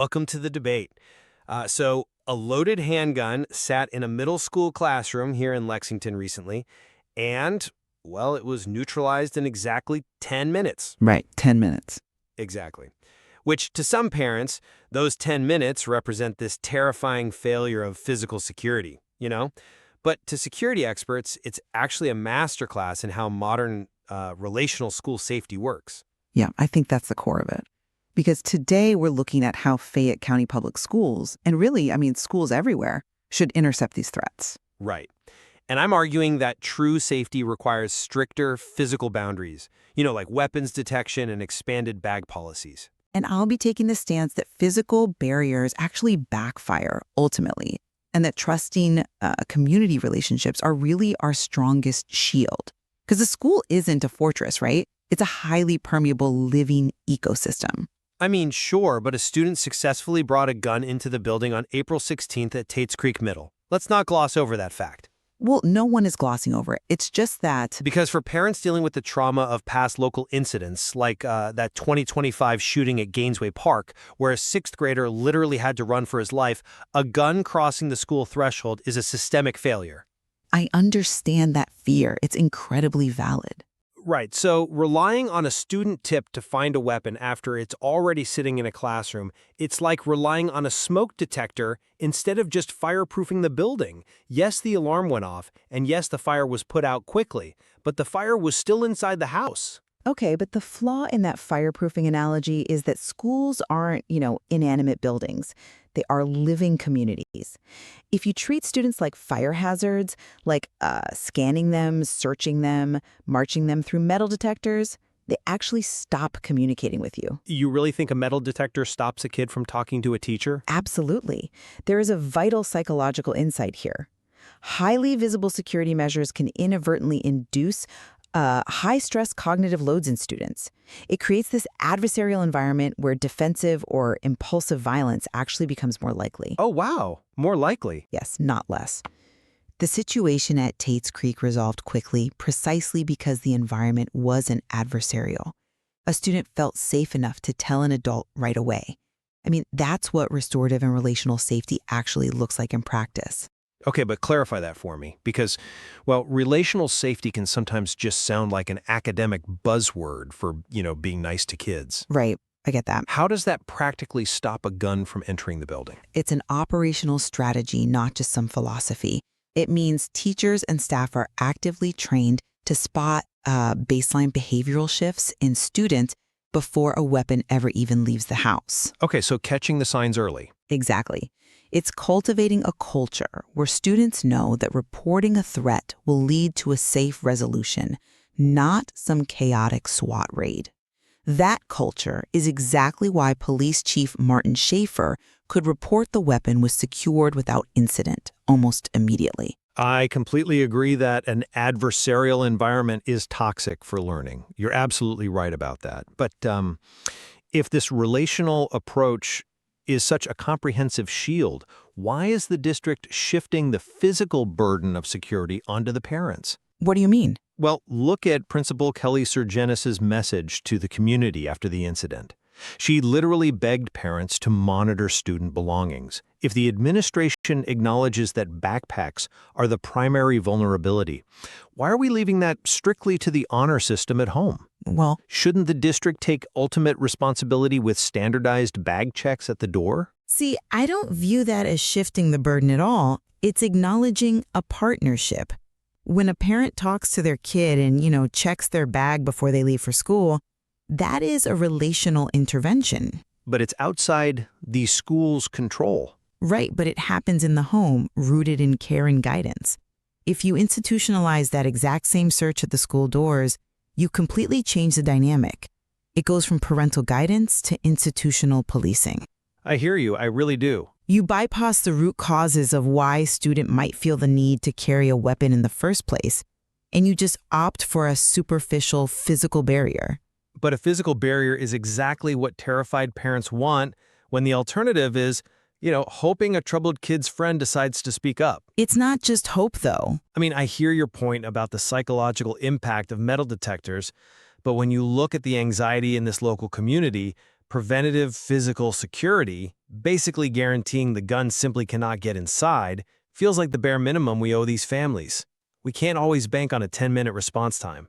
Welcome to the debate. A loaded handgun sat in a middle school classroom here in Lexington recently, and, well, it was neutralized in exactly 10 minutes. Right, 10 minutes. Exactly. Which, to some parents, those 10 minutes represent this terrifying failure of physical security, you know? But to security experts, it's actually a masterclass in how modern relational school safety works. Yeah, I think that's the core of it. Because today we're looking at how Fayette County Public Schools, and really, schools everywhere, should intercept these threats. Right. And I'm arguing that true safety requires stricter physical boundaries, like weapons detection and expanded bag policies. And I'll be taking the stance that physical barriers actually backfire, ultimately, and that trusting community relationships are really our strongest shield. Because the school isn't a fortress, right? It's a highly permeable living ecosystem. I mean, sure, but a student successfully brought a gun into the building on April 16th at Tates Creek Middle. Let's not gloss over that fact. Well, no one is glossing over it. It's just that... Because for parents dealing with the trauma of past local incidents, like that 2025 shooting at Gainesway Park, where a sixth grader literally had to run for his life, a gun crossing the school threshold is a systemic failure. I understand that fear. It's incredibly valid. Right, so relying on a student tip to find a weapon after it's already sitting in a classroom, it's like relying on a smoke detector instead of just fireproofing the building. Yes, the alarm went off, and yes, the fire was put out quickly, but the fire was still inside the house. Okay, but the flaw in that fireproofing analogy is that schools aren't, inanimate buildings. They are living communities. If you treat students like fire hazards, like scanning them, searching them, marching them through metal detectors, they actually stop communicating with you. You really think a metal detector stops a kid from talking to a teacher? Absolutely. There is a vital psychological insight here. Highly visible security measures can inadvertently induce high-stress cognitive loads in students. It creates this adversarial environment where defensive or impulsive violence actually becomes more likely. Oh, wow. More likely. Yes, not less. The situation at Tates Creek resolved quickly precisely because the environment wasn't adversarial. A student felt safe enough to tell an adult right away. That's what restorative and relational safety actually looks like in practice. Okay, but clarify that for me, because, well, relational safety can sometimes just sound like an academic buzzword for, being nice to kids. Right, I get that. How does that practically stop a gun from entering the building? It's an operational strategy, not just some philosophy. It means teachers and staff are actively trained to spot baseline behavioral shifts in students before a weapon ever even leaves the house. Okay, so catching the signs early. Exactly. It's cultivating a culture where students know that reporting a threat will lead to a safe resolution, not some chaotic SWAT raid. That culture is exactly why Police Chief Martin Schaefer could report the weapon was secured without incident almost immediately. I completely agree that an adversarial environment is toxic for learning. You're absolutely right about that. But if this relational approach is such a comprehensive shield, why is the district shifting the physical burden of security onto the parents? What do you mean? Well, look at Principal Kelly Surgenis's message to the community after the incident. She literally begged parents to monitor student belongings. If the administration acknowledges that backpacks are the primary vulnerability, why are we leaving that strictly to the honor system at home? Well, shouldn't the district take ultimate responsibility with standardized bag checks at the door? see, I don't view that as shifting the burden at all. It's acknowledging a partnership. When a parent talks to their kid and, checks their bag before they leave for school, that is a relational intervention. But it's outside the school's control. Right, but it happens in the home, rooted in care and guidance. If you institutionalize that exact same search at the school doors, you completely change the dynamic. It goes from parental guidance to institutional policing. I hear you, I really do. You bypass the root causes of why a student might feel the need to carry a weapon in the first place, and you just opt for a superficial physical barrier. But a physical barrier is exactly what terrified parents want when the alternative is, hoping a troubled kid's friend decides to speak up. It's not just hope, though. I hear your point about the psychological impact of metal detectors, but when you look at the anxiety in this local community, Preventative physical security, basically guaranteeing the gun simply cannot get inside, feels like the bare minimum we owe these families. We can't always bank on a 10-minute response time.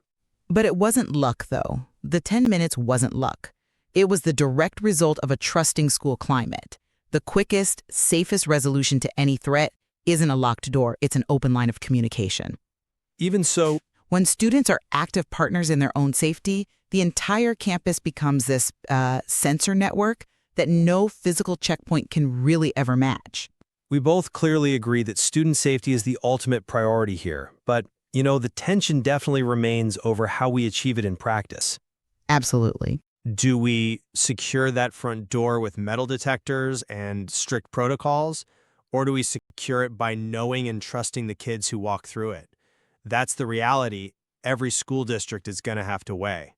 But it wasn't luck, though. The 10 minutes wasn't luck. It was the direct result of a trusting school climate. The quickest, safest resolution to any threat isn't a locked door, it's an open line of communication. Even so, When students are active partners in their own safety, the entire campus becomes this sensor network that no physical checkpoint can really ever match. we both clearly agree that student safety is the ultimate priority here, but, the tension definitely remains over how we achieve it in practice. Absolutely. Do we secure that front door with metal detectors and strict protocols, or do we secure it by knowing and trusting the kids who walk through it? That's the reality every school district is going to have to weigh.